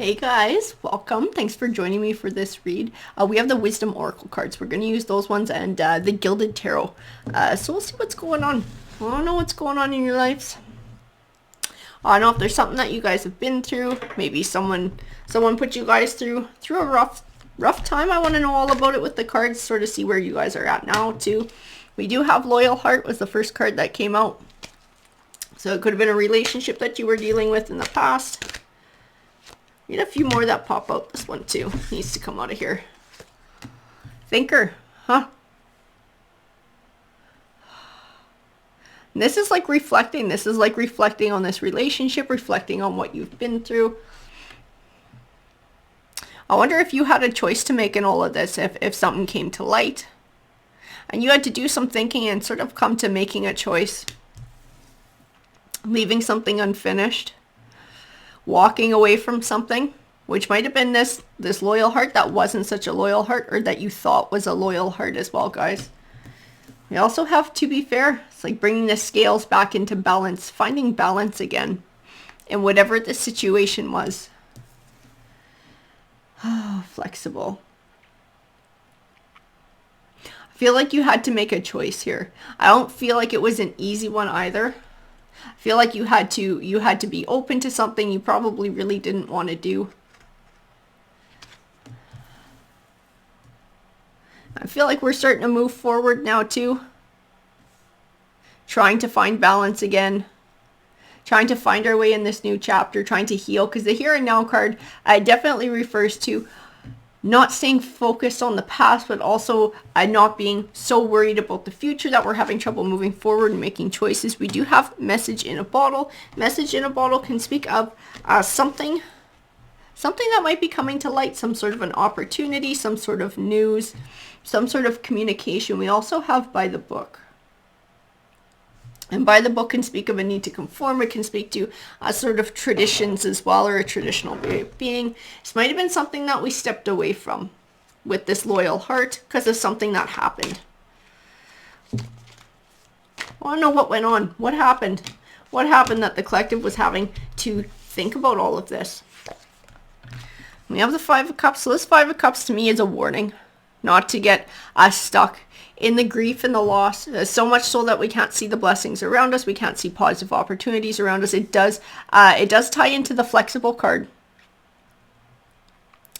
Hey guys, welcome. Thanks for joining me for this read. We have the Wisdom Oracle cards. We're going to use those ones and the Gilded Tarot. So we'll see what's going on. I don't know what's going on in your lives. I don't know if there's something that you guys have been through. Maybe someone put you guys through a rough time. I want to know all about it with the cards, sort of see where you guys are at now too. We do have Loyal Heart was the first card that came out. So it could have been a relationship that you were dealing with in the past. We had a few more that pop out. This one too needs to come out of here. Thinker, huh? And this is like reflecting. This is like reflecting on this relationship, reflecting on what you've been through. I wonder if you had a choice to make in all of this, if something came to light and you had to do some thinking and sort of come to making a choice, leaving something unfinished, walking away from something, which might have been this loyal heart that wasn't such a loyal heart, or that you thought was a loyal heart as well, guys. We also have To Be Fair. It's like bringing the scales back into balance, finding balance again in whatever the situation was. Oh, flexible. I feel like you had to make a choice here. I don't feel like it was an easy one either. I feel like you had to be open to something you probably really didn't want to do. I feel like we're starting to move forward now too. Trying to find balance again. Trying to find our way in this new chapter, trying to heal, because the Here and Now card definitely refers to not staying focused on the past, but also not being so worried about the future that we're having trouble moving forward and making choices. We do have Message in a Bottle. Message in a Bottle can speak of something that might be coming to light, some sort of an opportunity, some sort of news, some sort of communication. We also have By the Book. And by the book can speak of a need to conform. It can speak to sort of traditions as well, or a traditional way of being. This might have been something that we stepped away from with this loyal heart because of something that happened. I want to know what went on. What happened? What happened that the collective was having to think about all of this? We have the Five of Cups. So this Five of Cups to me is a warning not to get stuck in the grief and the loss, so much so that we can't see the blessings around us. We can't see positive opportunities around us. It does tie into the flexible card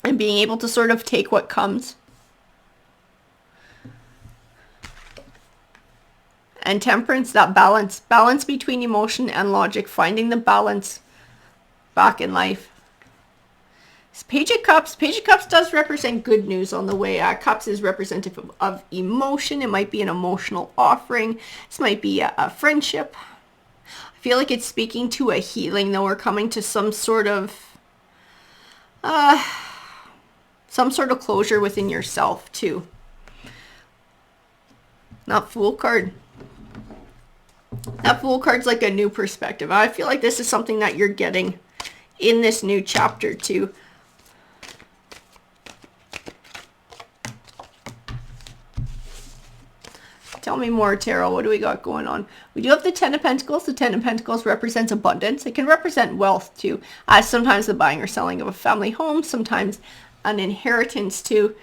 and being able to sort of take what comes. And Temperance, that balance between emotion and logic, finding the balance back in life. Page of Cups. Page of Cups does represent good news on the way. Cups is representative of emotion. It might be an emotional offering. This might be a friendship. I feel like it's speaking to a healing, though. We're coming to some sort of closure within yourself, too. That Fool card. That Fool card's like a new perspective. I feel like this is something that you're getting in this new chapter, too. Tell me more, Tarot. What do we got going on? We do have the Ten of Pentacles. The Ten of Pentacles represents abundance. It can represent wealth too. Sometimes the buying or selling of a family home. Sometimes an inheritance too.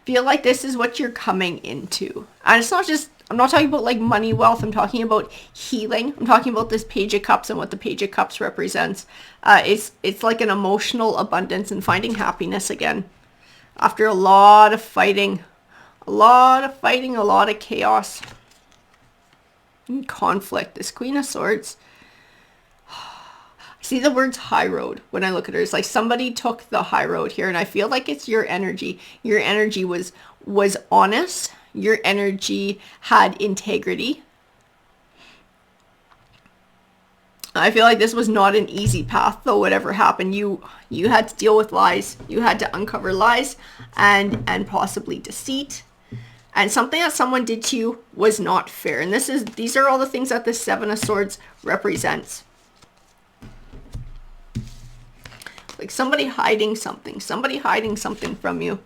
Feel like this is what you're coming into. And it's not just, I'm not talking about like money, wealth. I'm talking about healing. I'm talking about this Page of Cups and what the Page of Cups represents. It's like an emotional abundance and finding happiness again. After a lot of fighting. A lot of chaos and conflict. This Queen of Swords. I see the words high road when I look at her. It's like somebody took the high road here, and I feel like it's your energy. Your energy was honest. Your energy had integrity. I feel like this was not an easy path, though. Whatever happened, you had to deal with lies. You had to uncover lies and possibly deceit. And something that someone did to you was not fair. And these are all the things that the Seven of Swords represents. Like somebody hiding something from you.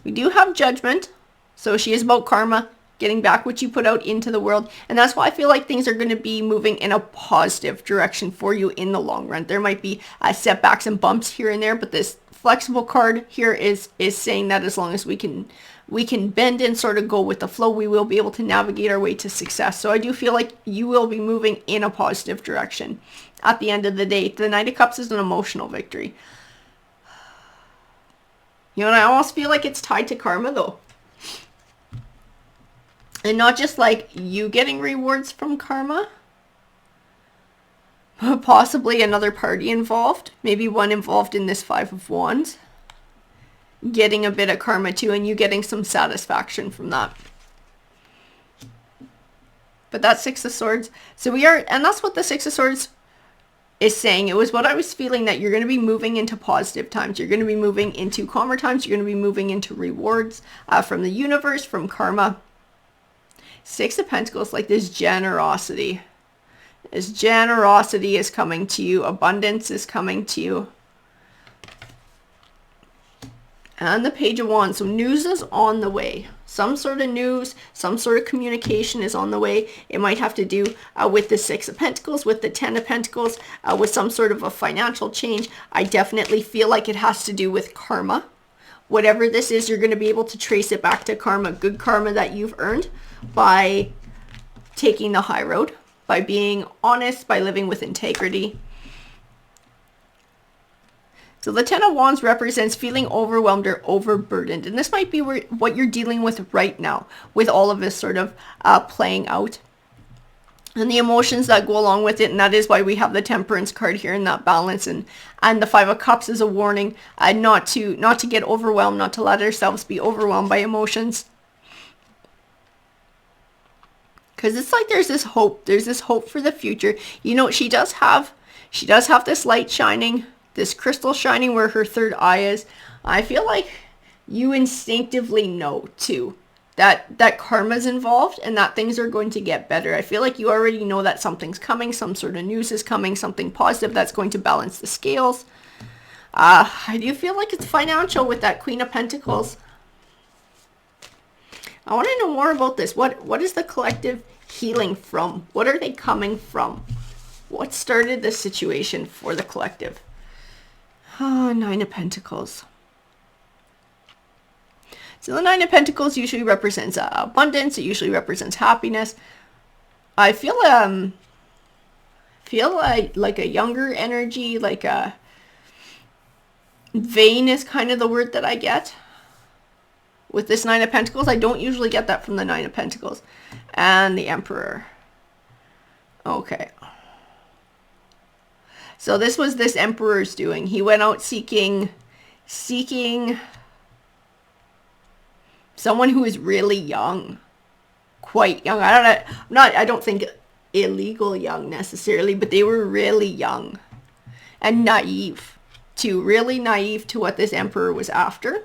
We do have Judgment. So she is about karma, getting back what you put out into the world. And that's why I feel like things are going to be moving in a positive direction for you in the long run. There might be setbacks and bumps here and there, but this flexible card here is saying that as long as we can bend and sort of go with the flow, we will be able to navigate our way to success. So I do feel like you will be moving in a positive direction at the end of the day. The Knight of Cups is an emotional victory. You know, and I almost feel like it's tied to karma though. And not just like you getting rewards from karma, but possibly another party involved. Maybe one involved in this Five of Wands, getting a bit of karma too, and you getting some satisfaction from that. But that's Six of Swords. So we are, and that's what the Six of Swords is saying. It was what I was feeling, that you're going to be moving into positive times. You're going to be moving into calmer times. You're going to be moving into rewards from the universe, from karma. Six of Pentacles, like this generosity. This generosity is coming to you. Abundance is coming to you. And the Page of Wands. So news is on the way. Some sort of news, some sort of communication is on the way. It might have to do with the Six of Pentacles, with the Ten of Pentacles, with some sort of a financial change. I definitely feel like it has to do with karma. Whatever this is, you're going to be able to trace it back to karma. Good karma that you've earned by taking the high road, by being honest, by living with integrity. So the Ten of Wands represents feeling overwhelmed or overburdened. And this might be what you're dealing with right now, with all of this sort of playing out. And the emotions that go along with it. And that is why we have the Temperance card here in that balance. And the Five of Cups is a warning not to get overwhelmed, not to let ourselves be overwhelmed by emotions. Because it's like there's this hope. There's this hope for the future. You know, she does have this light shining, this crystal shining where her third eye is. I feel like you instinctively know too that karma's involved and that things are going to get better. I feel like you already know that something's coming, some sort of news is coming, something positive that's going to balance the scales. I do feel like it's financial with that Queen of Pentacles. I want to know more about this. What is the collective healing from? What are they coming from? What started this situation for the collective? Nine of Pentacles. So the Nine of Pentacles usually represents abundance. It usually represents happiness. I feel like a younger energy, like a vain is kind of the word that I get with this Nine of Pentacles. I don't usually get that from the Nine of Pentacles. And the Emperor. Okay. So this was this Emperor's doing. He went out seeking someone who is really young, quite young. I don't think illegal young necessarily, but they were really young and naive too, really naive to what this Emperor was after.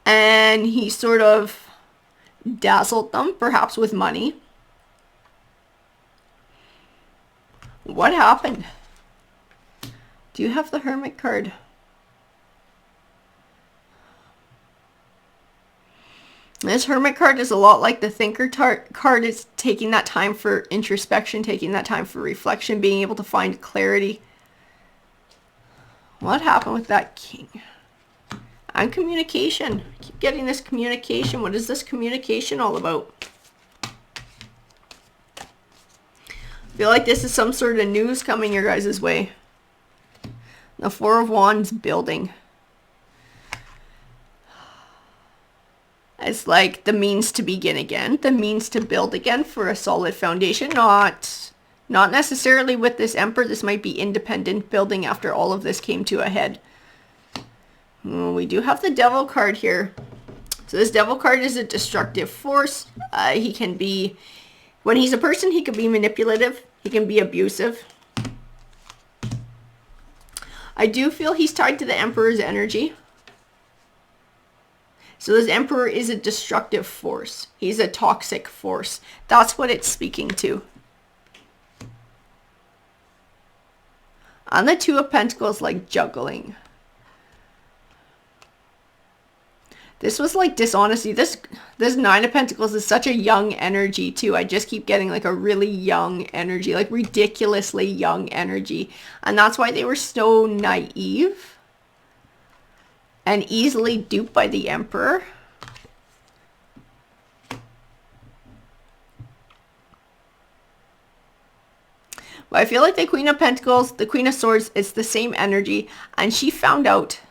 And he sort of dazzled them, perhaps with money. What happened? Do you have the Hermit card? This Hermit card is a lot like the Thinker card. It's taking that time for introspection, taking that time for reflection, being able to find clarity. What happened with that King? And communication. I keep getting this communication. What is this communication all about? I feel like this is some sort of news coming your guys' way. The Four of Wands, building. It's like the means to begin again, the means to build again for a solid foundation. Not necessarily with this Emperor. This might be independent building after all of this came to a head. We do have the Devil card here. So this Devil card is a destructive force. He can be, when he's a person, he can be manipulative. He can be abusive. I do feel he's tied to the Emperor's energy. So this Emperor is a destructive force. He's a toxic force. That's what it's speaking to. On the Two of Pentacles, like juggling. This was like dishonesty. This Nine of Pentacles is such a young energy too. I just keep getting like a really young energy, like ridiculously young energy. And that's why they were so naive and easily duped by the Emperor. But I feel like the Queen of Pentacles, the Queen of Swords, it's the same energy. And she found out.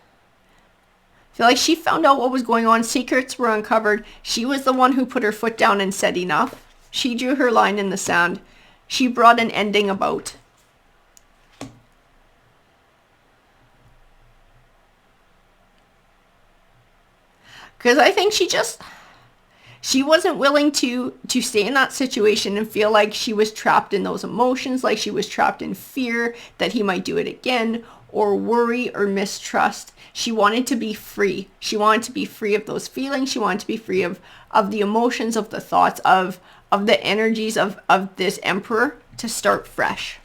I feel like she found out what was going on. Secrets were uncovered. She was the one who put her foot down and said enough. She drew her line in the sand. She brought an ending about. Because I think she wasn't willing to stay in that situation and feel like she was trapped in those emotions, like she was trapped in fear that he might do it again, or worry or mistrust. She wanted to be free. She wanted to be free of those feelings. She wanted to be free of the emotions, of the thoughts, of the energies of this Emperor, to start fresh.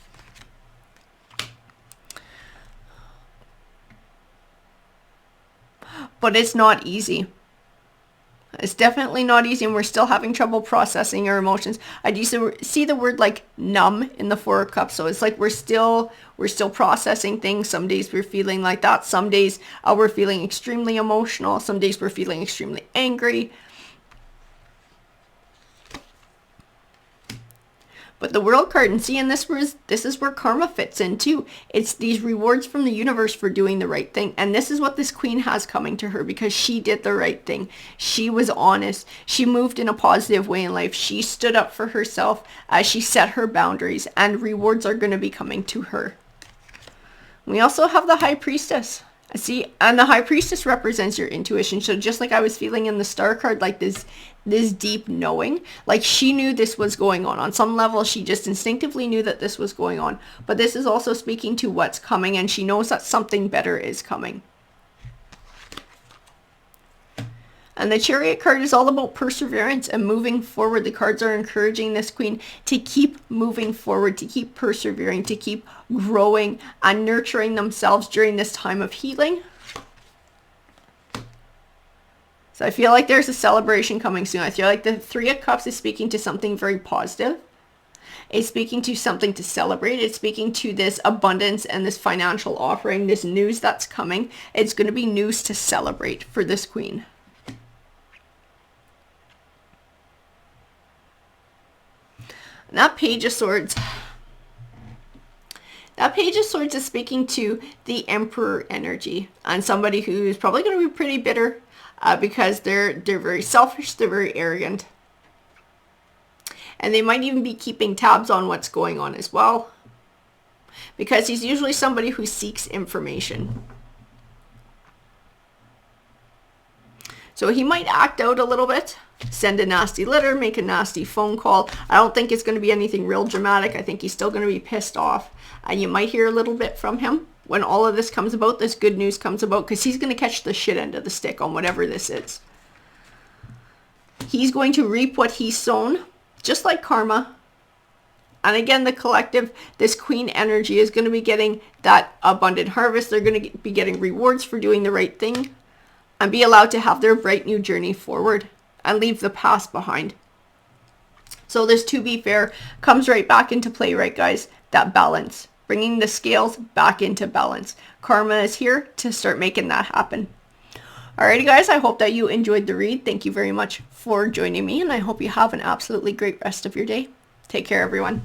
But it's not easy. It's definitely not easy, and we're still having trouble processing our emotions. I do see the word like numb in the Four of Cups, so it's like we're still processing things. Some days we're feeling like that. Some days we're feeling extremely emotional. Some days we're feeling extremely angry. But the World card, and see, and this is where karma fits in too. It's these rewards from the universe for doing the right thing. And this is what this Queen has coming to her, because she did the right thing. She was honest. She moved in a positive way in life. She stood up for herself as she set her boundaries, and rewards are going to be coming to her. We also have the High Priestess. See, and the High Priestess represents your intuition. So just like I was feeling in the Star card, like this deep knowing, like she knew this was going on. On some level, she just instinctively knew that this was going on. But this is also speaking to what's coming, and she knows that something better is coming. And the Chariot card is all about perseverance and moving forward. The cards are encouraging this Queen to keep moving forward, to keep persevering, to keep growing and nurturing themselves during this time of healing. So I feel like there's a celebration coming soon. I feel like the Three of Cups is speaking to something very positive. It's speaking to something to celebrate. It's speaking to this abundance and this financial offering, this news that's coming. It's going to be news to celebrate for this Queen. And that Page of Swords. That Page of Swords is speaking to the Emperor energy and somebody who's probably going to be pretty bitter because they're very selfish, they're very arrogant. And they might even be keeping tabs on what's going on as well, because he's usually somebody who seeks information. So he might act out a little bit, send a nasty letter, make a nasty phone call. I don't think it's going to be anything real dramatic. I think he's still going to be pissed off. And you might hear a little bit from him when all of this comes about, this good news comes about, because he's going to catch the shit end of the stick on whatever this is. He's going to reap what he's sown, just like karma. And again, the collective, this Queen energy is going to be getting that abundant harvest. They're going to be getting rewards for doing the right thing and be allowed to have their bright new journey forward and leave the past behind. So this to be fair comes right back into play, right guys? That balance, bringing the scales back into balance. Karma is here to start making that happen. Alrighty guys, I hope that you enjoyed the read. Thank you very much for joining me, and I hope you have an absolutely great rest of your day. Take care, everyone.